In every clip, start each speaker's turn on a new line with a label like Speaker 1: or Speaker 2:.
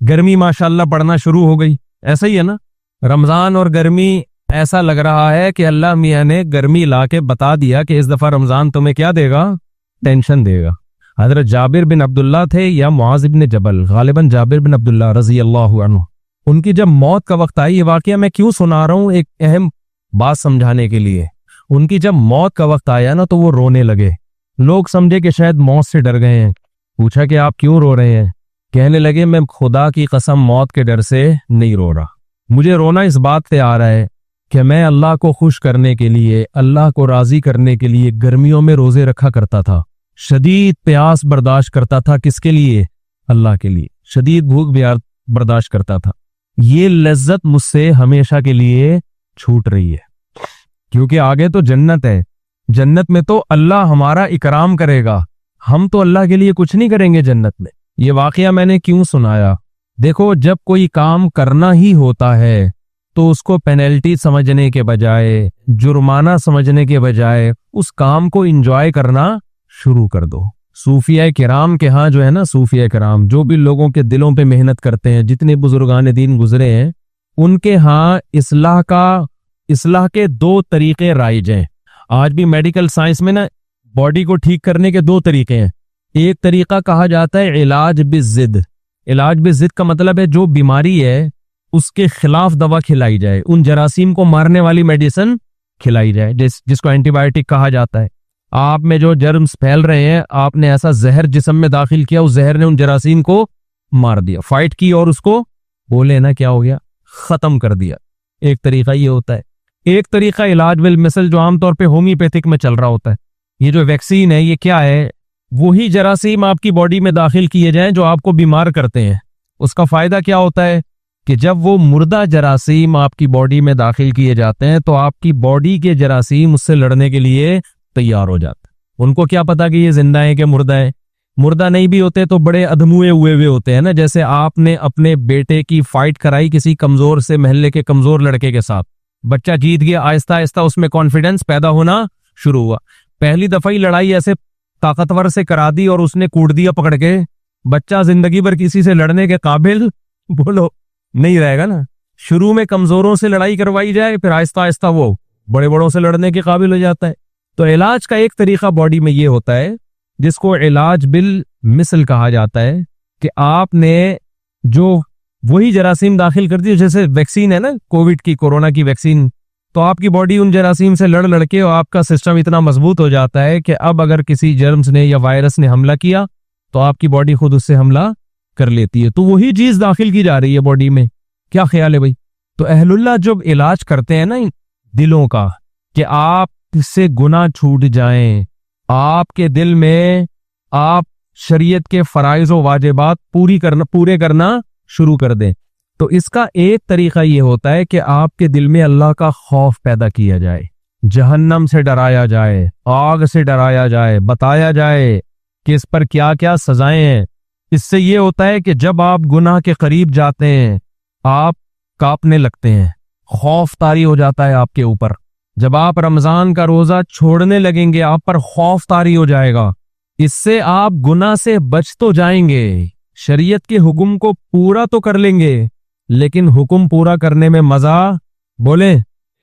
Speaker 1: गर्मी माशाल्लाह पड़ना शुरू हो गई। ऐसा ही है ना, रमजान और गर्मी, ऐसा लग रहा है कि अल्लाह मियाँ ने गर्मी ला के बता दिया कि इस दफा रमजान तुम्हें क्या देगा, टेंशन देगा। हजरत जाबिर बिन अब्दुल्ला थे या मुआज इब्न जबल, गालिबन जाबिर बिन अब्दुल्ला रजी अल्लाह अन्हु, उनकी जब मौत का वक्त आई, ये वाकया मैं क्यों सुना रहा हूँ, एक अहम बात समझाने के लिए। उनकी जब मौत का वक्त आया ना, तो वो रोने लगे। लोग समझे कि शायद मौत से डर गए हैं। पूछा कि आप क्यों रो रहे हैं? कहने लगे, मैं खुदा की कसम मौत के डर से नहीं रो रहा, मुझे रोना इस बात से आ रहा है कि मैं अल्लाह को खुश करने के लिए, अल्लाह को राजी करने के लिए गर्मियों में रोजे रखा करता था, शदीद प्यास बर्दाश्त करता था। किसके लिए? अल्लाह के लिए। शदीद भूख बर्दाश्त करता था। ये लज्जत मुझसे हमेशा के लिए छूट रही है, क्योंकि आगे तो जन्नत है। जन्नत में तो अल्लाह हमारा इकराम करेगा, हम तो अल्लाह के लिए कुछ नहीं करेंगे जन्नत में। ये वाकया मैंने क्यों सुनाया? देखो, जब कोई काम करना ही होता है तो उसको पेनल्टी समझने के बजाय, जुर्माना समझने के बजाय, उस काम को एंजॉय करना शुरू कर दो। सूफिया किराम के यहाँ जो है ना, सूफिया किराम जो भी लोगों के दिलों पे मेहनत करते हैं, जितने बुजुर्गान दीन गुजरे हैं, उनके यहाँ इस्लाह के 2 तरीके राइज हैं। आज भी मेडिकल साइंस में ना, बॉडी को ठीक करने के 2 तरीके हैं। एक तरीका कहा जाता है इलाज बिज़िद। इलाज बिज़िद का मतलब है जो बीमारी है उसके खिलाफ दवा खिलाई जाए, उन जरासीम को मारने वाली मेडिसिन खिलाई जाए, जिसको एंटीबायोटिक कहा जाता है। आप में जो जर्म्स फैल रहे हैं, आपने ऐसा जहर जिस्म में दाखिल किया, उस जहर ने उन जरासीम को मार दिया, फाइट की और उसको बोले ना क्या हो गया, खत्म कर दिया। एक तरीका ये होता है। एक तरीका इलाज बिल मिसल जो आमतौर पे होम्योपैथिक में चल रहा होता है। ये जो वैक्सीन है, ये क्या है? वही जरासीम आपकी बॉडी में दाखिल किए जाएं जो आपको बीमार करते हैं। उसका फायदा क्या होता है कि जब वो मुर्दा जरासीम आपकी बॉडी में दाखिल किए जाते हैं तो आपकी बॉडी के जरासीम उससे लड़ने के लिए तैयार हो जाते हैं। उनको क्या पता कि ये जिंदा है कि मुर्दा है। मुर्दा नहीं भी होते तो बड़े अधमुए हुए हुए होते हैं ना। जैसे आपने अपने बेटे की फाइट कराई किसी कमजोर से, मोहल्ले के कमजोर लड़के के साथ, बच्चा जीत गया, आहिस्ता आहिस्ता उसमें कॉन्फिडेंस पैदा होना शुरू हुआ। पहली दफा ही लड़ाई ऐसे ताकतवर से करा दी और उसने कूट दिया पकड़ के, बच्चा जिंदगी भर किसी से लड़ने के काबिल बोलो नहीं रहेगा ना। शुरू में कमजोरों से लड़ाई करवाई जाए, फिर आहिस्ता आहिस्ता वो बड़े बड़ों से लड़ने के काबिल हो जाता है। तो इलाज का एक तरीका बॉडी में ये होता है जिसको इलाज बिल मिसल कहा जाता है कि आपने जो वही जरासीम दाखिल कर दी, जैसे वैक्सीन है ना, कोविड की, कोरोना की वैक्सीन, तो आपकी बॉडी उन जरासीम से लड़ लड़के और आपका सिस्टम इतना मजबूत हो जाता है कि अब अगर किसी जर्म्स ने या वायरस ने हमला किया तो आपकी बॉडी खुद उससे हमला कर लेती है। तो वही चीज दाखिल की जा रही है बॉडी में। क्या ख्याल है भाई? तो अहलुल्लाह जब इलाज करते हैं ना दिलों का, कि आप इससे गुनाह छूट जाएं, आपके दिल में आप शरीयत के फराइज व वाजिबात पूरे करना शुरू कर दें, तो इसका एक तरीका ये होता है कि आपके दिल में अल्लाह का खौफ पैदा किया जाए, जहन्नम से डराया जाए, आग से डराया जाए, बताया जाए कि इस पर क्या क्या सजाएं हैं। इससे ये होता है कि जब आप गुनाह के करीब जाते हैं आप कांपने लगते हैं, खौफ तारी हो जाता है आपके ऊपर। जब आप रमजान का रोजा छोड़ने लगेंगे आप पर खौफ तारी हो जाएगा। इससे आप गुनाह से बच तो जाएंगे, शरीयत के हुक्म को पूरा तो कर लेंगे, लेकिन हुक्म पूरा करने में मजा बोले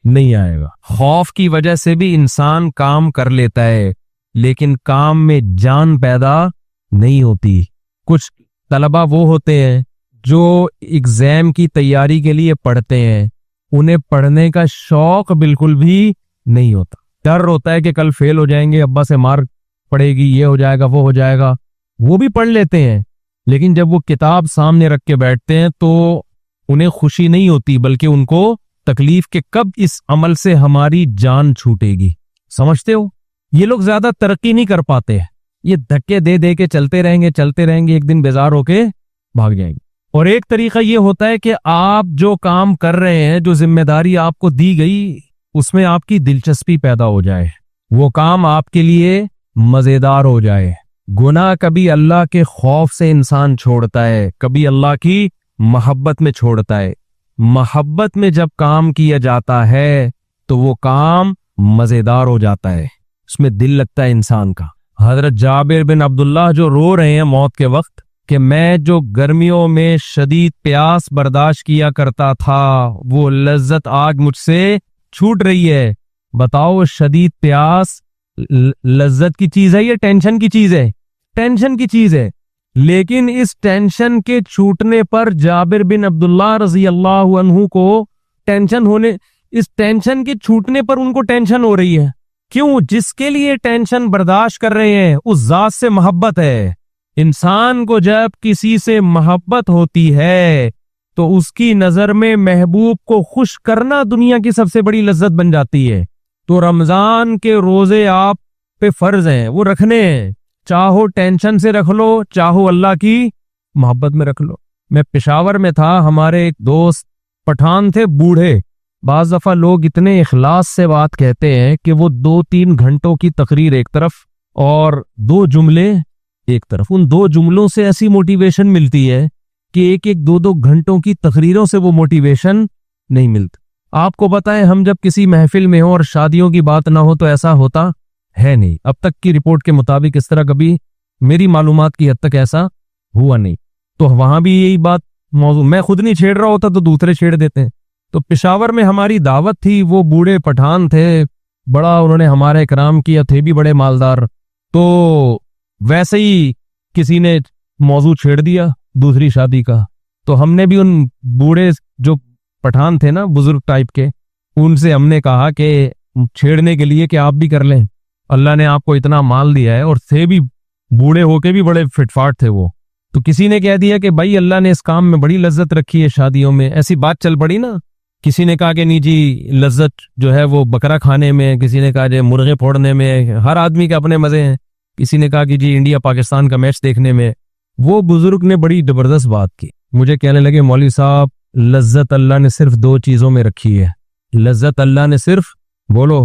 Speaker 1: नहीं आएगा। खौफ की वजह से भी इंसान काम कर लेता है, लेकिन काम में जान पैदा नहीं होती। कुछ तलबा वो होते हैं जो एग्जाम की तैयारी के लिए पढ़ते हैं, उन्हें पढ़ने का शौक बिल्कुल भी नहीं होता। डर होता है कि कल फेल हो जाएंगे, अब्बा से मार पड़ेगी, ये हो जाएगा, वो हो जाएगा। वो भी पढ़ लेते हैं, लेकिन जब वो किताब सामने रख के बैठते हैं तो उन्हें खुशी नहीं होती, बल्कि उनको तकलीफ के कब इस अमल से हमारी जान छूटेगी। समझते हो? ये लोग ज्यादा तरक्की नहीं कर पाते हैं, ये धक्के दे दे के चलते रहेंगे, एक दिन बेजार होके भाग जाएंगे। और एक तरीका ये होता है कि आप जो काम कर रहे हैं, जो जिम्मेदारी आपको दी गई, उसमें आपकी दिलचस्पी पैदा हो जाए, वो काम आपके लिए मजेदार हो जाए। गुनाह कभी अल्लाह के खौफ से इंसान छोड़ता है, कभी अल्लाह की मोहब्बत में छोड़ता है। मोहब्बत में जब काम किया जाता है तो वो काम मजेदार हो जाता है, उसमें दिल लगता है इंसान का। हजरत जाबिर बिन अब्दुल्लाह जो रो रहे हैं मौत के वक्त, कि मैं जो गर्मियों में शदीद प्यास बर्दाश्त किया करता था वो लज्जत आज मुझसे छूट रही है। बताओ, शदीद प्यास लज्जत की चीज है या टेंशन की चीज है? टेंशन की चीज है। लेकिन इस टेंशन के छूटने पर जाबिर बिन अब्दुल्लाह रजी अल्लाह अन्हु को इस टेंशन के छूटने पर उनको टेंशन हो रही है। क्यों? जिसके लिए टेंशन बर्दाश्त कर रहे हैं उस जात से मोहब्बत है। इंसान को जब किसी से मोहब्बत होती है तो उसकी नजर में महबूब को खुश करना दुनिया की सबसे बड़ी लज्जत बन जाती है। तो रमजान के रोजे आप पे फर्ज हैं, वो रखने हैं। चाहो टेंशन से रख लो, चाहो अल्लाह की मोहब्बत में रख लो। मैं पेशावर में था, हमारे एक दोस्त पठान थे, बूढ़े। बाज दफा लोग इतने इखलास से बात कहते हैं कि वो 2-3 घंटों की तकरीर एक तरफ और 2 जुमले एक तरफ, उन 2 जुमलों से ऐसी मोटिवेशन मिलती है कि 1-2 घंटों की तकरीरों से वो मोटिवेशन नहीं मिलती। आपको पता है, हम जब किसी महफिल में हो और शादियों की बात ना हो तो ऐसा होता है नहीं। अब तक की रिपोर्ट के मुताबिक इस तरह कभी मेरी मालूमात की हद तक ऐसा हुआ नहीं। तो वहां भी यही बात मौजूद, मैं खुद नहीं छेड़ रहा होता तो दूसरे छेड़ देते हैं। तो पेशावर में हमारी दावत थी, वो बूढ़े पठान थे, बड़ा उन्होंने हमारा इकराम किया, थे भी बड़े मालदार। तो वैसे ही किसी ने मौजू छेड़ दिया दूसरी शादी का, तो हमने भी उन बूढ़े जो पठान थे ना, बुजुर्ग टाइप के, उनसे हमने कहा कि छेड़ने के लिए कि आप भी कर लें, अल्लाह ने आपको इतना माल दिया है। और थे भी बूढ़े होके भी बड़े फिटफाट थे वो। तो किसी ने कह दिया कि भाई अल्लाह ने इस काम में बड़ी लज्जत रखी है शादियों में, ऐसी बात चल पड़ी ना। किसी ने कहा कि नहीं जी, लज्जत जो है वो बकरा खाने में, किसी ने कहा जी मुर्गे फोड़ने में, हर आदमी के अपने मजे हैं। किसी ने कहा कि जी इंडिया पाकिस्तान का मैच देखने में। वो बुजुर्ग ने बड़ी जबरदस्त बात की, मुझे कहने लगे मौलवी साहब, लज्जत अल्लाह ने सिर्फ 2 चीजों में रखी है। लज्जत अल्लाह ने सिर्फ, बोलो,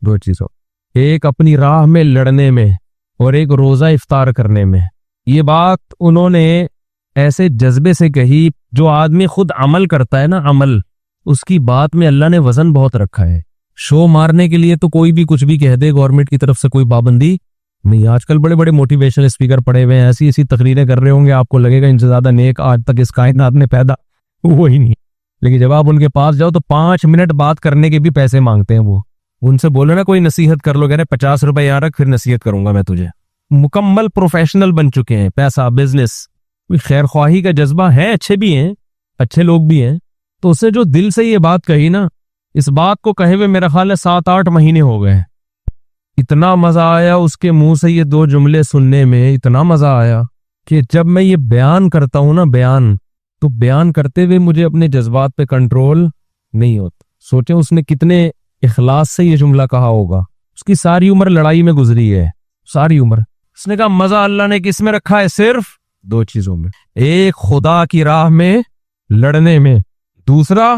Speaker 1: 2 चीजों, एक अपनी राह में लड़ने में और एक रोजा इफ्तार करने में। ये बात उन्होंने ऐसे जज्बे से कही, जो आदमी खुद अमल करता है ना, अमल, उसकी बात में अल्लाह ने वजन बहुत रखा है। शो मारने के लिए तो कोई भी कुछ भी कह दे, गवर्नमेंट की तरफ से कोई पाबंदी नहीं। आजकल बड़े बड़े मोटिवेशनल स्पीकर पड़े हुए हैं, ऐसी ऐसी तकरीरें कर रहे होंगे, आपको लगेगा इनसे ज्यादा नेक आज तक इस कायनात ने पैदा हुआ ही नहीं। लेकिन जब आप उनके पास जाओ तो 5 मिनट बात करने के भी पैसे मांगते हैं वो। उनसे बोलो ना कोई नसीहत कर लो, कह रहे 50 रुपए यहाँ रख, फिर नसीहत करूंगा मैं तुझे। मुकम्मल प्रोफेशनल बन चुके हैं, पैसा, बिजनेस, खैर ख्वाही का जज्बा है, अच्छे भी हैं, अच्छे लोग भी हैं। तो उससे जो दिल से ये बात कही ना, इस बात को कहे हुए मेरा ख्याल है 7-8 महीने हो गए। इतना मजा आया उसके मुंह से ये 2 जुमले सुनने में, इतना मजा आया कि जब मैं ये बयान करता हूं ना, तो बयान करते हुए मुझे अपने जज्बात पे कंट्रोल नहीं होता। सोचे उसने कितने इखलास से ये जुमला कहा होगा। उसकी सारी उम्र लड़ाई में गुजरी है, सारी उम्र। उसने कहा मजा अल्लाह ने किस में रखा है? सिर्फ 2 चीजों में, एक खुदा की राह में लड़ने में, दूसरा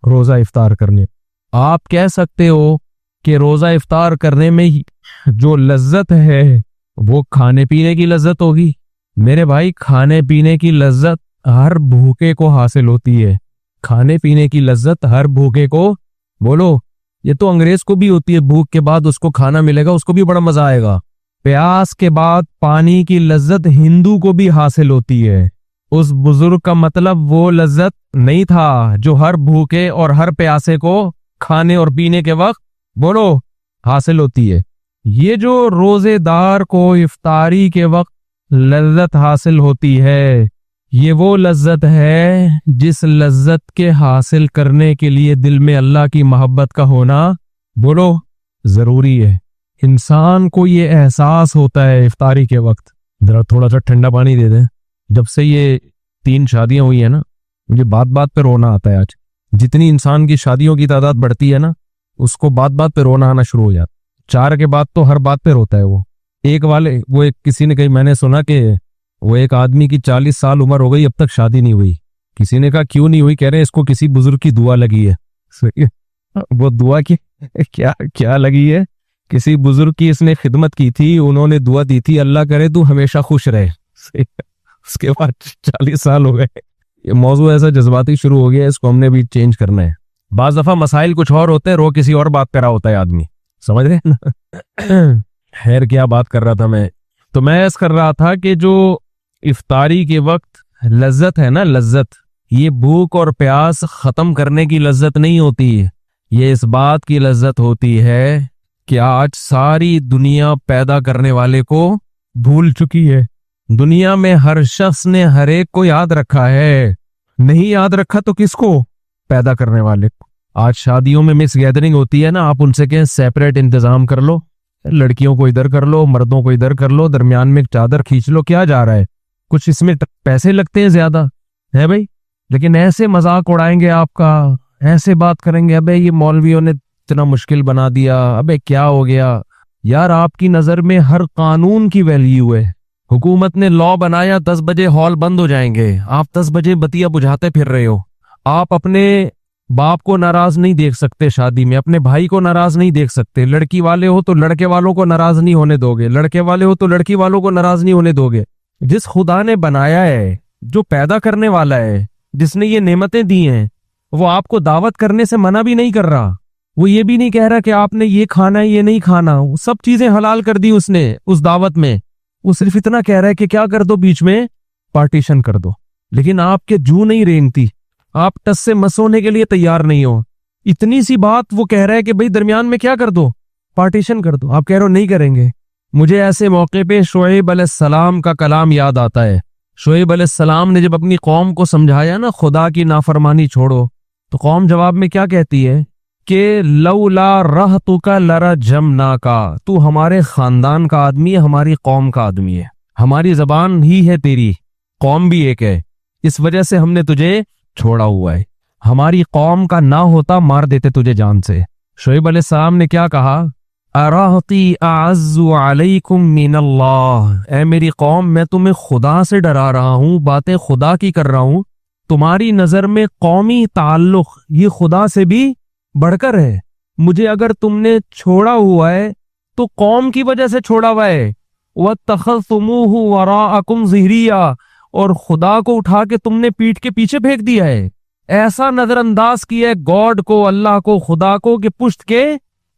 Speaker 1: रोजा इफ्तार करने। आप कह सकते हो कि रोजा इफ्तार करने में ही जो लज्जत है वो खाने पीने की लज्जत होगी। मेरे भाई, खाने पीने की लज्जत हर भूखे को हासिल होती है। खाने पीने की लज्जत हर भूखे को, बोलो, ये तो अंग्रेज को भी होती है, भूख के बाद उसको खाना मिलेगा, उसको भी बड़ा मजा आएगा। प्यास के बाद पानी की लज्जत हिंदू को भी हासिल होती है। उस बुजुर्ग का मतलब वो लज्जत नहीं था जो हर भूखे और हर प्यासे को खाने और पीने के वक्त, बोलो, हासिल होती है। ये जो रोजेदार को इफ्तारी के वक्त लज्जत हासिल होती है, ये वो लज्जत है जिस लज्जत के हासिल करने के लिए दिल में अल्लाह की मोहब्बत का होना, बोलो, जरूरी है। इंसान को ये एहसास होता है इफ्तारी के वक्त, जरा थोड़ा सा ठंडा पानी दे दें। जब से ये 3 शादियां हुई है ना, मुझे बात बात पे रोना आता है। आज जितनी इंसान की शादियों की तादाद बढ़ती है ना, उसको बात बात पे रोना आना शुरू हो जाता। 4 के बाद तो हर बात पे रोता है वो। एक किसी ने कही, मैंने सुना कि वो एक आदमी की 40 साल उम्र हो गई, अब तक शादी नहीं हुई। किसी ने कहा क्यों नहीं हुई? कह रहे इसको किसी बुजुर्ग की दुआ लगी है। वो दुआ की क्या लगी है? किसी बुजुर्ग की इसने खिदमत की थी, उन्होंने दुआ दी थी, अल्लाह करे तू हमेशा खुश रहे। उसके बाद 40 साल हो गए। ये मौजू ऐसा जज्बाती शुरू हो गया, इसको हमने भी चेंज करना है। बाज दफा मसाइल कुछ और होते हैं, रो किसी और बात पे रहा होता है आदमी, समझ रहे हैं ना? खैर, क्या बात कर रहा था मैं? तो मैं ऐसा कर रहा था कि जो इफ्तारी के वक्त लज्जत है ना, लज्जत, ये भूख और प्यास खत्म करने की लज्जत नहीं होती, ये इस बात की लज्जत होती है कि आज सारी दुनिया पैदा करने वाले को भूल चुकी है। दुनिया में हर शख्स ने हर एक को याद रखा है, नहीं याद रखा तो किसको? पैदा करने वाले को। आज शादियों में मिस गैदरिंग होती है ना, आप उनसे कहें सेपरेट इंतजाम कर लो, लड़कियों को इधर कर लो, मर्दों को इधर कर लो, दरमियान में चादर खींच लो, क्या जा रहा है? कुछ इसमें पैसे लगते हैं ज्यादा, है भाई? लेकिन ऐसे मजाक उड़ाएंगे आपका, ऐसे बात करेंगे, अबे ये मौलवियों ने इतना मुश्किल बना दिया, अबे क्या हो गया यार? आपकी नजर में हर कानून की वैल्यू है। हुकूमत ने लॉ बनाया 10 बजे हॉल बंद हो जाएंगे, आप 10 बजे बतिया बुझाते फिर रहे हो। आप अपने बाप को नाराज नहीं देख सकते शादी में, अपने भाई को नाराज नहीं देख सकते, लड़की वाले हो तो लड़के वालों को नाराज नहीं होने दोगे, लड़के वाले हो तो लड़की वालों को नाराज नहीं होने दोगे। जिस खुदा ने बनाया है, जो पैदा करने वाला है, जिसने ये नेमतें दी हैं, वो आपको दावत करने से मना भी नहीं कर रहा। वो ये भी नहीं कह रहा कि आपने ये खाना है ये नहीं खाना, वो सब चीजें हलाल कर दी उसने उस दावत में। वो सिर्फ इतना कह रहा है कि क्या कर दो, बीच में पार्टीशन कर दो। लेकिन आपके जू नहीं रेंगती, आप टस से मस होने के लिए तैयार नहीं हो। इतनी सी बात वो कह रहा है कि भाई दरमियान में क्या कर दो, पार्टीशन कर दो, आप कह रहे हो नहीं करेंगे। मुझे ऐसे मौके पे शुएब अलैहिस्सलाम का कलाम याद आता है। शुएब अलैहिस्सलाम ने जब अपनी कौम को समझाया ना, खुदा की नाफरमानी छोड़ो, तो कौम जवाब में क्या कहती है कि लौला रहतुका लरजमना का, तू हमारे खानदान का आदमी है, हमारी कौम का आदमी है, हमारी जबान ही है तेरी, कौम भी एक है, इस वजह से हमने तुझे छोड़ा हुआ है, हमारी कौम का ना होता मार देते तुझे जान से। शुएब अलैहिस्सलाम ने क्या कहा? अराहती अअज़्ज़ु अलैकुम मिनल्लाह, ऐ मेरी कौम मैं तुम्हें खुदा से डरा रहा हूँ, बातें खुदा की कर रहा हूँ। तुम्हारी नजर में कौमी ताल्लुक ये खुदा से भी बढ़कर है। मुझे अगर तुमने छोड़ा हुआ है तो कौम की वजह से छोड़ा हुआ है। वत्तखज़्तुमूहु वराअकुम ज़िहरिया, और खुदा को उठा के तुमने पीठ के पीछे फेंक दिया है। ऐसा नजरअंदाज किया है गॉड को, अल्लाह को, खुदा को, कि पुश्त के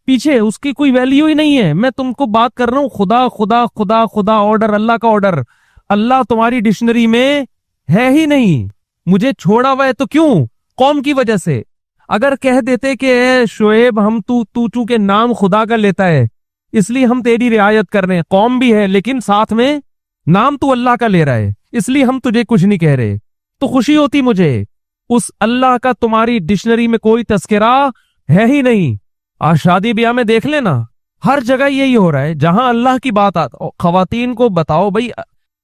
Speaker 1: पीछे उसकी कोई वैल्यू ही नहीं है। मैं तुमको बात कर रहा हूं खुदा खुदा खुदा खुदा, ऑर्डर अल्लाह का ऑर्डर, अल्लाह तुम्हारी डिक्शनरी में है ही नहीं। मुझे छोड़ा हुआ है तो क्यों? कौम की वजह से। अगर कह देते कि ए शुएब हम तू चूंकि नाम खुदा का लेता है इसलिए हम तेरी रियायत कर रहे हैं, कौम भी है लेकिन साथ में नाम तू अल्लाह का ले रहा है इसलिए हम तुझे कुछ नहीं कह रहे, तो खुशी होती मुझे। उस अल्लाह का तुम्हारी डिक्शनरी में कोई तस्करा है ही नहीं। आज शादी ब्याह में देख लेना, हर जगह यही हो रहा है। जहां अल्लाह की बात आती, खवातीन को बताओ भाई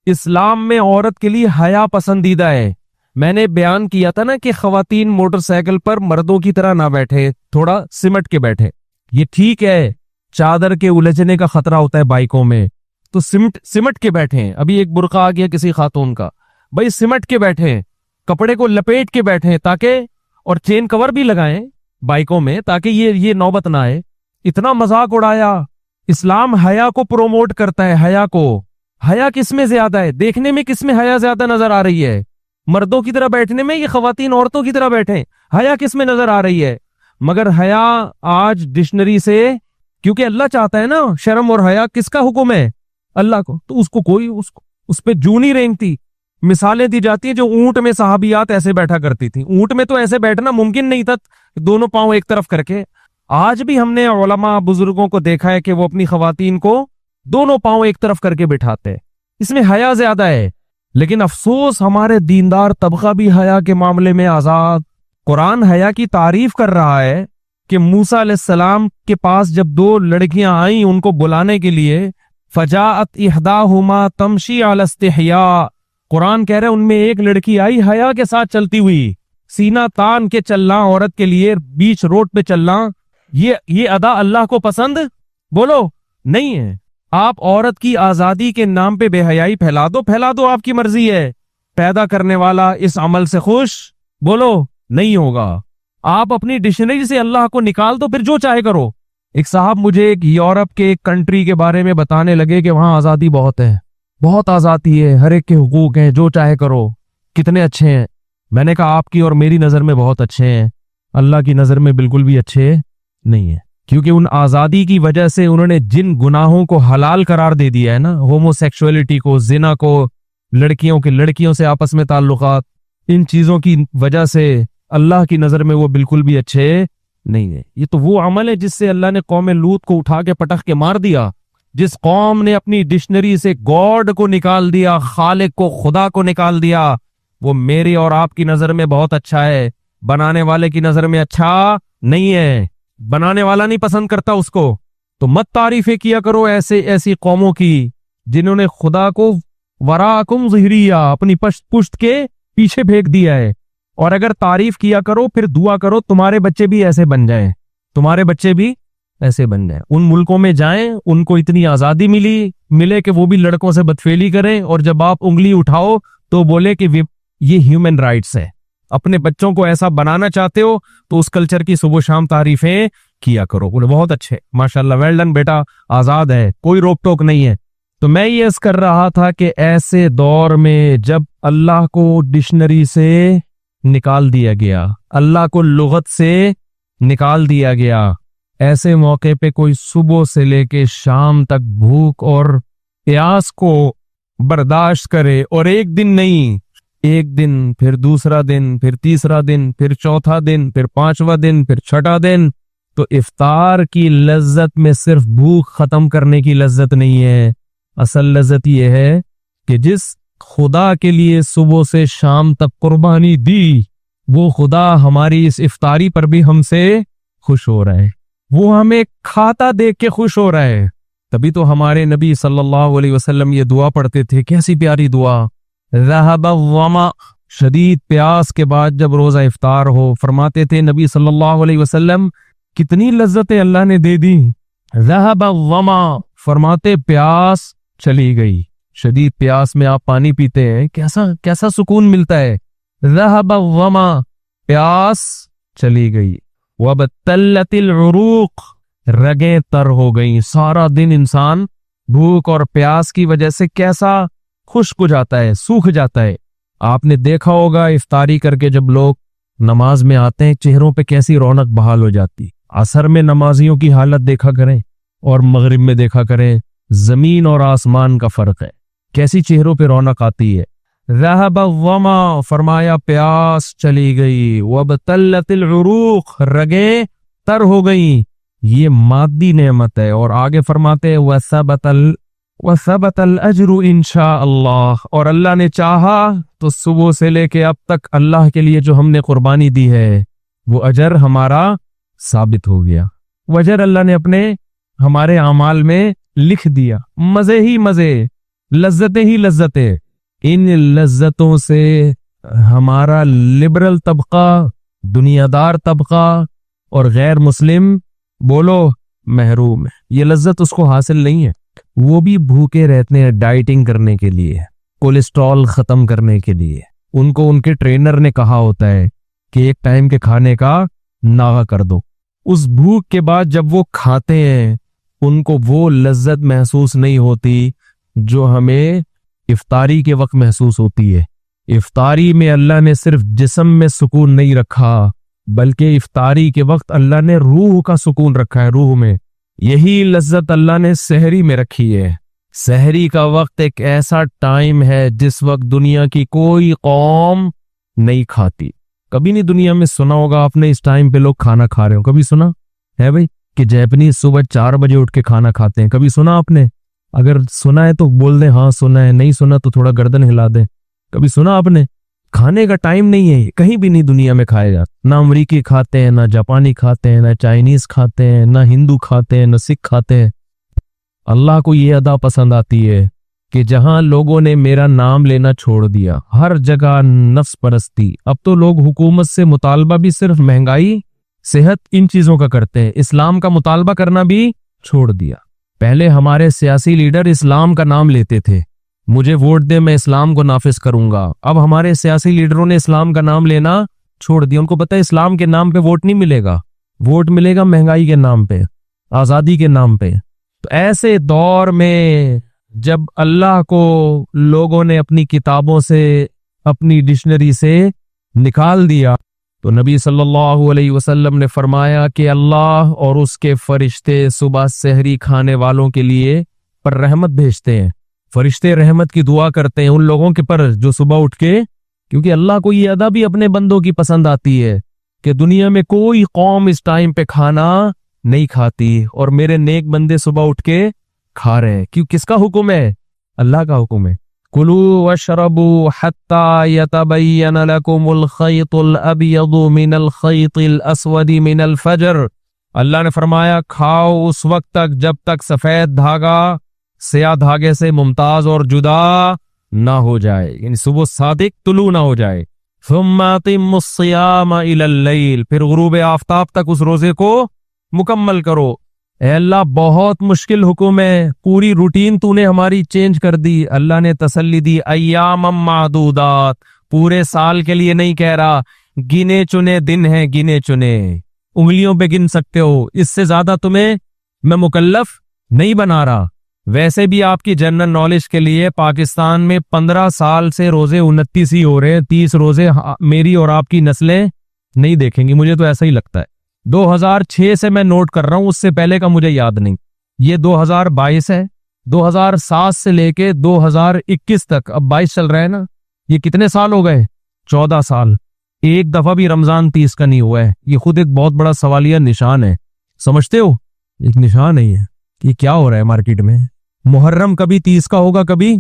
Speaker 1: इस्लाम में औरत के लिए हया पसंदीदा है। मैंने बयान किया था ना कि खवातीन मोटरसाइकिल पर मर्दों की तरह ना बैठे, थोड़ा सिमट के बैठे। ये ठीक है, चादर के उलझने का खतरा होता है बाइकों में, तो सिमट के बैठे। अभी एक बुर्का आ गया किसी खातून का, भाई सिमट के बैठे, कपड़े को लपेट के बैठे, ताकि और चेन कवर भी लगाएं बाइकों में ताकि ये नौबत ना आए। इतना मजाक उड़ाया। इस्लाम हया को प्रोमोट करता है, हया को। हया किसमें ज्यादा है? देखने में किसमें हया ज्यादा नजर आ रही है? मर्दों की तरह बैठने में, ये खवातीन औरतों की तरह बैठे, हया किसमें नजर आ रही है? मगर हया आज डिक्शनरी से, क्योंकि अल्लाह चाहता है ना, शर्म और हया किसका हुक्म है? अल्लाह को, तो उसको कोई उस पे जू नहीं रेंगती। मिसालें दी जाती है जो ऊंट में सहाबियात ऐसे बैठा करती थी। ऊंट में तो ऐसे बैठना मुमकिन नहीं था, दोनों पांव एक तरफ करके। आज भी हमने उलमा बुजुर्गों को देखा है कि वो अपनी खवातीन को दोनों पांव एक तरफ करके बिठाते हैं। इसमें हया ज्यादा है। लेकिन अफसोस हमारे दीनदार तबका भी हया के मामले में आजाद। कुरान हया की तारीफ कर रहा है कि मूसा अलैहिस्सलाम के पास जब 2 लड़कियां आई उनको बुलाने के लिए, फजाअत इहदाहुमा तमशी अला इस्तिहया, कुरान कह रहा है उनमें एक लड़की आई हया के साथ चलती हुई, सीना तान के चलना, औरत के लिए बीच रोड पे चलना, ये अदा अल्लाह को पसंद बोलो नहीं है। आप औरत की आजादी के नाम पे बेहयाई फैला दो, आपकी मर्जी है। पैदा करने वाला इस अमल से खुश बोलो नहीं होगा। आप अपनी डिक्शनरी से अल्लाह को निकाल दो, फिर जो चाहे करो। एक साहब मुझे एक यूरोप के एक कंट्री के बारे में बताने लगे कि वहां आजादी बहुत है, बहुत आजादी है, हर एक के हुकूक हैं, जो चाहे करो, कितने अच्छे हैं। मैंने कहा आपकी और मेरी नजर में बहुत अच्छे हैं, अल्लाह की नजर में बिल्कुल भी अच्छे नहीं है। क्योंकि उन आजादी की वजह से उन्होंने जिन गुनाहों को हलाल करार दे दिया है ना, होमोसेक्सुअलिटी को, जिना को, लड़कियों के लड़कियों से आपस में ताल्लुकात, इन चीजों की वजह से अल्लाह की नजर में वो बिल्कुल भी अच्छे नहीं है। ये तो वो अमल है जिससे अल्लाह ने कौम लूत को उठा के पटक के मार दिया। जिस कौम ने अपनी डिक्शनरी से गॉड को निकाल दिया, खालिक को, खुदा को निकाल दिया, वो मेरी और आपकी नजर में बहुत अच्छा है, बनाने वाले की नजर में अच्छा नहीं है। बनाने वाला नहीं पसंद करता उसको। तो मत तारीफें किया करो ऐसे ऐसी कौमों की जिन्होंने खुदा को वराकुम ज़ुहरिया, अपनी पुश्त के पीछे फेंक दिया है। और अगर तारीफ किया करो फिर दुआ करो तुम्हारे बच्चे भी ऐसे बन जाएं, तुम्हारे बच्चे भी ऐसे बन जाएं। उन मुल्कों में जाएं, उनको इतनी आजादी मिले कि वो भी लड़कों से बदफेली करें, और जब आप उंगली उठाओ तो बोले कि ये ह्यूमन राइट्स है। अपने बच्चों को ऐसा बनाना चाहते हो तो उस कल्चर की सुबह शाम तारीफें किया करो। बोले बहुत अच्छे, माशाल्लाह, वेल डन बेटा, आजाद है, कोई रोक टोक नहीं है। तो मैं ये अर्ज कर रहा था कि ऐसे दौर में जब अल्लाह को डिक्शनरी से निकाल दिया गया, अल्लाह को लुगत से निकाल दिया गया, ऐसे मौके पे कोई सुबह से लेके शाम तक भूख और प्यास को बर्दाश्त करे, और एक दिन नहीं, एक दिन, फिर दूसरा दिन, फिर तीसरा दिन, फिर चौथा दिन, फिर पांचवा दिन, फिर छठा दिन, तो इफ्तार की लज्जत में सिर्फ भूख खत्म करने की लज्जत नहीं है। असल लज्जत यह है कि जिस खुदा के लिए सुबह से शाम तक कुर्बानी दी, वो खुदा हमारी इस इफ्तारी पर भी हमसे खुश हो रहा है, वो हमें खाता देख के खुश हो रहा है। तभी तो हमारे नबी सल्लल्लाहु अलैहि वसल्लम ये दुआ पढ़ते थे, कैसी प्यारी दुआ, रहब वमा, शदीद प्यास के बाद जब रोजा इफ्तार हो, फरमाते थे नबी सल्लल्लाहु अलैहि वसल्लम, कितनी लज्जतें अल्लाह ने दे दी। रहब वमा, फरमाते प्यास चली गई। शदीद प्यास में आप पानी पीते हैं, कैसा कैसा सुकून मिलता है। रहब वमा, प्यास चली गई। वबतल्लतिल उरूक, रगें तर हो गई। सारा दिन इंसान भूख और प्यास की वजह से कैसा खुश्क हो जाता है, सूख जाता है। आपने देखा होगा इफ्तारी करके जब लोग नमाज में आते हैं, चेहरों पे कैसी रौनक बहाल हो जाती। असर में नमाजियों की हालत देखा करें और मगरिब में देखा करें, जमीन और आसमान का फर्क है, कैसी चेहरों पे रौनक आती है। रहब वमा, फरमाया प्यास चली गई। वबतल्लतिल उरूक, रगे तर हो गई। ये मादी नेमत है। और आगे फरमाते हैं वसबतल अजरु इंशाअल्लाह, और अल्लाह ने चाहा तो सुबह से लेके अब तक अल्लाह के लिए जो हमने कुर्बानी दी है वो अजर हमारा साबित हो गया। वो अजर अल्लाह ने अपने हमारे अमाल में लिख दिया। मजे ही मजे, लज्जतें ही लज्जतें। इन लज्जतों से हमारा लिबरल तबका, दुनियादार तबका और गैर मुस्लिम बोलो महरूम है। ये लज्जत उसको हासिल नहीं है। वो भी भूखे रहते हैं डाइटिंग करने के लिए, कोलेस्ट्रॉल खत्म करने के लिए। उनको उनके ट्रेनर ने कहा होता है कि एक टाइम के खाने का नागा कर दो। उस भूख के बाद जब वो खाते हैं उनको वो लज्जत महसूस नहीं होती जो हमें इफ्तारी के वक्त महसूस होती है। इफ्तारी में अल्लाह ने सिर्फ जिस्म में सुकून नहीं रखा, बल्कि इफ्तारी के वक्त अल्लाह ने रूह का सुकून रखा है, रूह में। यही लज्जत अल्लाह ने सहरी में रखी है। सहरी का वक्त एक ऐसा टाइम है जिस वक्त दुनिया की कोई कौम नहीं खाती। कभी नहीं दुनिया में सुना होगा आपने इस टाइम पे लोग खाना खा रहे हो, कभी सुना है भाई कि जैपनीज सुबह 4 बजे उठ के खाना खाते हैं? कभी सुना आपने? अगर सुना है तो बोल दें हाँ सुना है, नहीं सुना तो थोड़ा गर्दन हिला दें। कभी सुना आपने? खाने का टाइम नहीं है, कहीं भी नहीं दुनिया में खाया जाता। ना अमरीकी खाते हैं, ना जापानी खाते हैं, ना चाइनीज खाते हैं, ना हिंदू खाते हैं, ना सिख खाते हैं। अल्लाह को ये अदा पसंद आती है कि जहां लोगों ने मेरा नाम लेना छोड़ दिया, हर जगह नफ्स परस्ती। अब तो लोग हुकूमत से मुतालबा भी सिर्फ महंगाई, सेहत, इन चीजों का करते हैं। इस्लाम का मुतालबा करना भी छोड़ दिया। पहले हमारे सियासी लीडर इस्लाम का नाम लेते थे, मुझे वोट दे मैं इस्लाम को नाफिज करूंगा। अब हमारे सियासी लीडरों ने इस्लाम का नाम लेना छोड़ दिया। उनको पता है इस्लाम के नाम पे वोट नहीं मिलेगा, वोट मिलेगा महंगाई के नाम पे, आजादी के नाम पे। तो ऐसे दौर में जब अल्लाह को लोगों ने अपनी किताबों से, अपनी डिक्शनरी से निकाल दिया, तो नबी सल्लल्लाहु अलैहि वसल्लम ने फरमाया कि अल्लाह और उसके फरिश्ते सुबह सहरी खाने वालों के लिए पर रहमत भेजते हैं। फरिश्ते रहमत की दुआ करते हैं उन लोगों के पर जो सुबह उठ के, क्योंकि अल्लाह को ये अदा भी अपने बंदों की पसंद आती है कि दुनिया में कोई कौम इस टाइम पे खाना नहीं खाती और मेरे नेक बंदे सुबह उठ के खा रहे हैं। क्यों? किसका हुक्म है? अल्लाह का हुक्म है। कुलू वशरबू हत्ता यतबय्यन लकुमुल खैतुल अबयदु मिनल खैतिल अस्वदी मिनल फजर। अल्लाह ने फरमाया खाओ उस वक्त तक जब तक सफेद धागा स्याह धागे से मुमताज और जुदा ना हो जाए, यानी सुबह सादिक तुलू ना हो जाए। सुम्मा अतिम्मुस सियाम इलल लैल, फिर गुरूब आफताब तक उस रोजे को मुकम्मल करो। ए अल्लाह बहुत मुश्किल हुक्म है, पूरी रूटीन तूने हमारी चेंज कर दी। अल्लाह ने तसल्ली दी, अय्यामम मादूदात, पूरे साल के लिए नहीं कह रहा, गिने चुने दिन हैं, गिने चुने उंगलियों पे गिन सकते हो, इससे ज्यादा तुम्हें मैं मुकल्लफ नहीं बना रहा। वैसे भी आपकी जनरल नॉलेज के लिए पाकिस्तान में 15 साल से रोजे 29 ही हो रहे हैं। 30 रोजे मेरी और आपकी नस्लें नहीं देखेंगी, मुझे तो ऐसा ही लगता है। 2006 से मैं नोट कर रहा हूं, उससे पहले का मुझे याद नहीं। ये 2022 है, 2007 से लेके 2021 तक, अब 22 चल रहा है ना, ये कितने साल हो गए? 14 साल। एक दफा भी रमजान 30 का नहीं हुआ है। ये खुद एक बहुत बड़ा सवालिया निशान है, समझते हो? एक निशान है ये कि क्या हो रहा है मार्केट में। मुहर्रम कभी 30 का होगा, कभी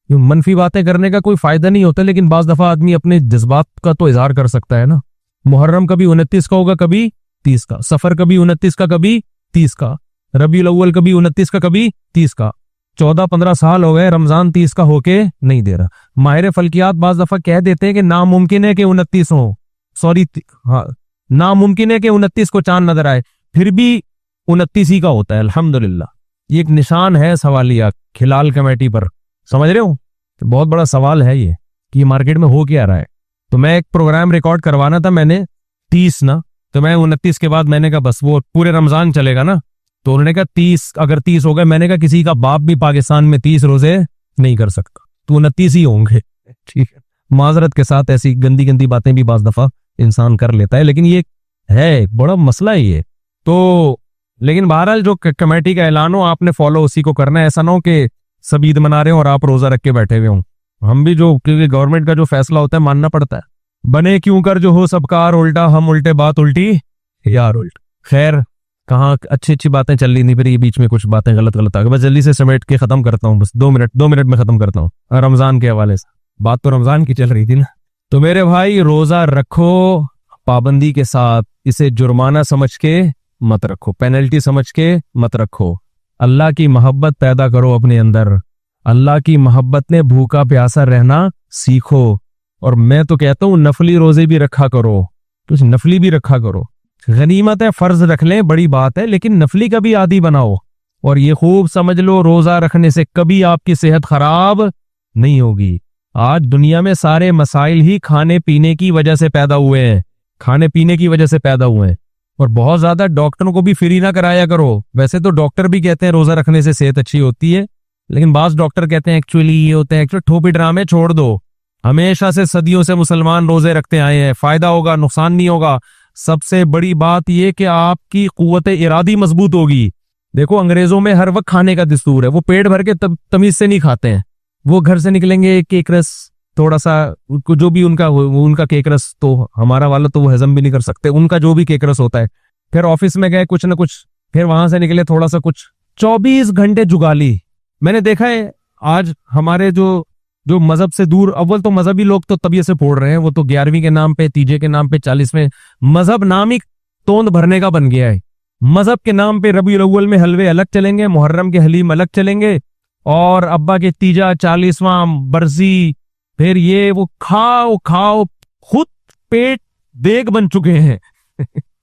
Speaker 1: मनफी बातें करने का कोई फायदा नहीं होता, लेकिन बाज दफा आदमी अपने जज्बात का तो इजहार कर सकता है ना। मुहर्रम कभी 29 का होगा, कभी 30 का। सफर कभी 29 का, कभी 30 का। रबीउल अव्वल कभी 29 का, कभी 30 का। 14-15 साल हो गए रमजान 30 का होके नहीं दे रहा। माहिर फल्कियात बाज दफा कह देते हैं कि नामुमकिन है कि 29 हो, सॉरी हाँ, नामुमकिन है कि 29 को चांद नजर आए, फिर भी 29 ही का होता है। अल्हम्दुलिल्लाह, ये एक निशान है सवालिया खिलाल कमेटी पर, समझ रहे हो? तो बहुत बड़ा सवाल है ये कि मार्केट में हो क्या रहा है। तो मैं एक प्रोग्राम रिकॉर्ड करवाना था मैंने 30 ना, तो मैं 29 के बाद मैंने कहा बस वो पूरे रमजान चलेगा ना, तो उन्होंने कहा 30, अगर 30 हो गए, मैंने कहा किसी का बाप भी पाकिस्तान में 30 रोजे नहीं कर सकता, तो 29 ही होंगे। ठीक है, माजरत के साथ ऐसी गंदी गंदी बातें भी बाज दफा इंसान कर लेता है, लेकिन ये है बड़ा मसला है ये तो। लेकिन बहरहाल जो कमेटी का ऐलान हो आपने फॉलो उसी को करना है। ऐसा ना हो कि सब ईद मना रहे हो और आप रोजा रख के बैठे हुए हों। हम भी जो, क्योंकि गवर्नमेंट का जो फैसला होता है मानना पड़ता है। बने क्यों कर जो हो सबकार उल्टा, हम उल्टे बात उल्टी यार उल्ट। खैर, कहाँ अच्छी अच्छी बातें चल रही थी, फिर ये बीच में कुछ बातें गलत गलत आ गई। बस जल्दी से समेट के खत्म करता हूँ, बस 2 मिनट में खत्म करता हूँ। रमजान के हवाले से बात तो रमजान की चल रही थी ना। तो मेरे भाई, रोजा रखो पाबंदी के साथ, इसे जुर्माना समझ के मत रखो, पेनल्टी समझ के मत रखो। अल्लाह की मोहब्बत पैदा करो अपने अंदर। अल्लाह की मोहब्बत ने भूखा प्यासा रहना सीखो। और मैं तो कहता हूँ नफली रोजे भी रखा करो, कुछ नफली भी रखा करो। गनीमत है, फर्ज रख लें, बड़ी बात है, लेकिन नफली का भी आदी बनाओ। और ये खूब समझ लो, रोजा रखने से कभी आपकी सेहत खराब नहीं होगी। आज दुनिया में सारे मसाइल ही खाने पीने की वजह से पैदा हुए हैं, खाने पीने की वजह से पैदा हुए हैं। और बहुत ज्यादा डॉक्टरों को भी फ्री ना कराया करो। वैसे तो डॉक्टर भी कहते हैं रोजा रखने से सेहत अच्छी होती है, लेकिन बाज डॉक्टर कहते हैं एक्चुअली ये होते हैं, एक्चुअली ठोपी ड्रामे छोड़ दो। हमेशा से सदियों से मुसलमान रोजे रखते आए हैं, फायदा होगा, नुकसान नहीं होगा। सबसे बड़ी बात यह कि आपकी कुव्वत इरादी मजबूत होगी। देखो, अंग्रेजों में हर वक्त खाने का दस्तूर है, वो पेट भर के तमीज से नहीं खाते हैं। वो घर से निकलेंगे केक रस, थोड़ा सा जो भी उनका केक रस, तो हमारा वाला तो वो हजम भी नहीं कर सकते, उनका जो भी केक रस होता है। फिर ऑफिस में गए कुछ ना कुछ, फिर वहां से निकले थोड़ा सा कुछ, 24 घंटे जुगाली। मैंने देखा है आज हमारे जो मजहब से दूर, अव्वल तो मजहबी लोग तो तबीयत से फोड़ रहे हैं, वो तो 11वीं के नाम पे, तीजे के नाम पे, 40वें, मजहब नाम ही तोंद भरने का बन गया है। मजहब के नाम पे रबीउल अव्वल में हलवे अलग चलेंगे, मुहर्रम के हलीम अलग चलेंगे, और अब्बा के तीजा, 40वां, बरसी, फिर ये वो खाओ खाओ, खुद पेट देग बन चुके हैं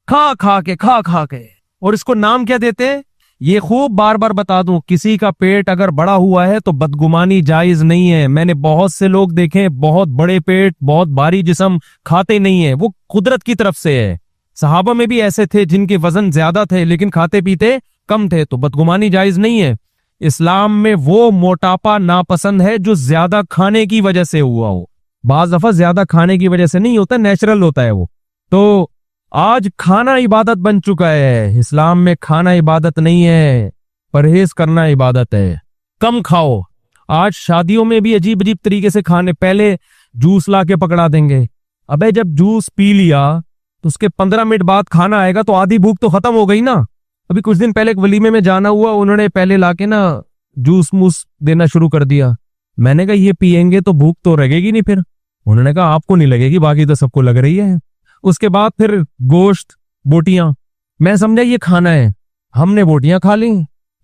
Speaker 1: खा खा के। और इसको नाम क्या देते हैं? ये खूब बार बार बता दूं, किसी का पेट अगर बड़ा हुआ है तो बदगुमानी जायज नहीं है। मैंने बहुत से लोग देखे, बहुत बड़े पेट, बहुत भारी जिस्म, खाते नहीं है, वो कुदरत की तरफ से है। सहाबा में भी ऐसे थे जिनके वजन ज्यादा थे लेकिन खाते पीते कम थे, तो बदगुमानी जायज नहीं है। इस्लाम में वो मोटापा नापसंद है जो ज्यादा खाने की वजह से हुआ हो। बाज दफा ज्यादा खाने की वजह से नहीं होता, नेचुरल होता है वो। तो आज खाना इबादत बन चुका है। इस्लाम में खाना इबादत नहीं है, परहेज करना इबादत है। कम खाओ, आज शादियों में भी अजीब अजीब तरीके से खाने, पहले जूस ला के पकड़ा देंगे। अबे जब जूस पी लिया तो उसके 15 मिनट बाद खाना आएगा तो आधी भूख तो खत्म हो गई ना। अभी कुछ दिन पहले एक वलीमे में जाना हुआ, उन्होंने पहले लाके ना जूस मूस देना शुरू कर दिया। मैंने कहा ये पियेंगे तो भूख तो लगेगी नहीं फिर। उन्होंने कहा आपको नहीं लगेगी, बाकी तो सबको लग रही है। उसके बाद फिर गोश्त, बोटियां, मैं समझा ये खाना है, हमने बोटियां खा ली।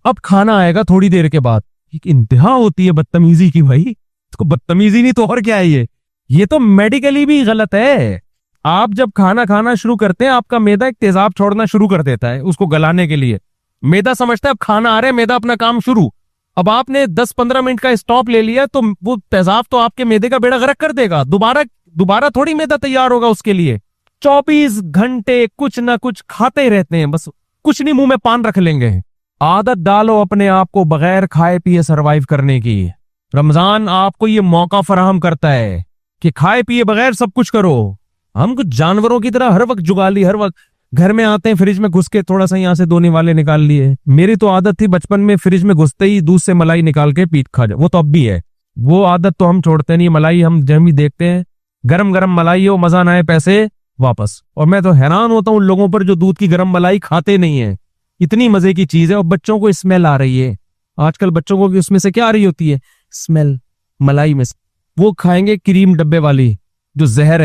Speaker 1: अब खाना आएगा थोड़ी देर के बाद। एक इंतहा होती है बदतमीजी की भाई, इसको बदतमीजी नहीं तो और क्या है ये तो मेडिकली भी गलत है। आप जब खाना खाना शुरू करते हैं आपका मैदा एक तेजाब छोड़ना शुरू कर देता है उसको गलाने के लिए। मैदा समझता है अब खाना आ रहा है, मैदा अपना काम शुरू। अब आपने 10-15 मिनट का स्टॉप ले लिया तो वो तेजाब तो आपके मैदे का बेड़ा गर्क कर देगा। दोबारा थोड़ी मैदा तैयार होगा उसके लिए। 24 घंटे कुछ ना कुछ खाते ही रहते हैं, बस कुछ नहीं मुंह में पान रख लेंगे। आदत डालो अपने आप को बगैर खाए पिए सरवाइव करने की। रमजान आपको ये मौका फराहम करता है कि खाए पिए बगैर सब कुछ करो। हम कुछ जानवरों की तरह हर वक्त जुगाली, हर वक्त घर में आते हैं फ्रिज में घुस के थोड़ा सा यहाँ से धोने वाले निकाल लिए। मेरी तो आदत थी बचपन में फ्रिज में घुसते ही दूध से मलाई निकाल के पीट खा जाए, वो तो अब भी है। वो आदत तो हम छोड़ते नहीं। मलाई हम जब भी देखते हैं गरम गरम मलाई हो, मजा ना आए पैसे वापस। और मैं तो हैरान होता हूँ उन लोगों पर जो दूध की गरम मलाई खाते नहीं है। इतनी मजे की चीज है। और बच्चों को स्मेल आ रही है आजकल, बच्चों को उसमें से क्या आ रही होती है? स्मेल मलाई में से। वो खाएंगे क्रीम डब्बे वाली, जो जहर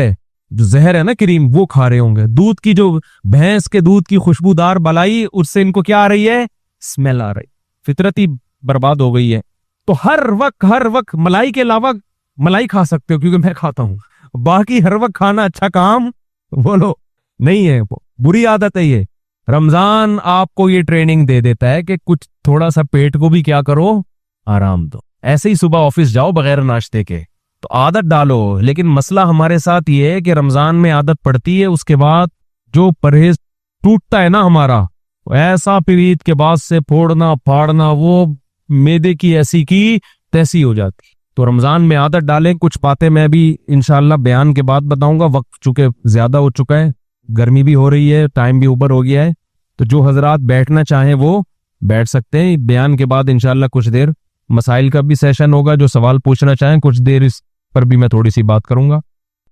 Speaker 1: है ना क्रीम, वो खा रहे होंगे। दूध की जो भैंस के दूध की खुशबूदार मलाई, उससे इनको क्या आ रही है? स्मेल आ रही। फितरत ही बर्बाद हो गई है। तो हर वक्त मलाई के अलावा मलाई खा सकते हो, क्योंकि मैं खाता हूं। बाकी हर वक्त खाना अच्छा काम बोलो नहीं है, बुरी आदत है ये। रमजान आपको ये ट्रेनिंग दे देता है कि कुछ थोड़ा सा पेट को भी क्या करो, आराम दो। ऐसे ही सुबह ऑफिस जाओ बगैर नाश्ते के, तो आदत डालो। लेकिन मसला हमारे साथ ये है कि रमजान में आदत पड़ती है, उसके बाद जो परहेज टूटता है ना हमारा, ऐसा फिर ईद के बाद से फोड़ना फाड़ना, वो मैदे की ऐसी की तैसी हो जाती। तो रमजान में आदत डालें। कुछ बातें मैं भी इंशाल्लाह बयान के बाद बताऊंगा, वक्त चूंकि ज्यादा हो चुका है, गर्मी भी हो रही है, टाइम भी ऊपर हो गया है। तो जो हजरात बैठना चाहें वो बैठ सकते हैं। बयान के बाद इंशाल्लाह कुछ देर मसाइल का भी सेशन होगा, जो सवाल पूछना चाहें कुछ देर इस पर भी मैं थोड़ी सी बात करूंगा।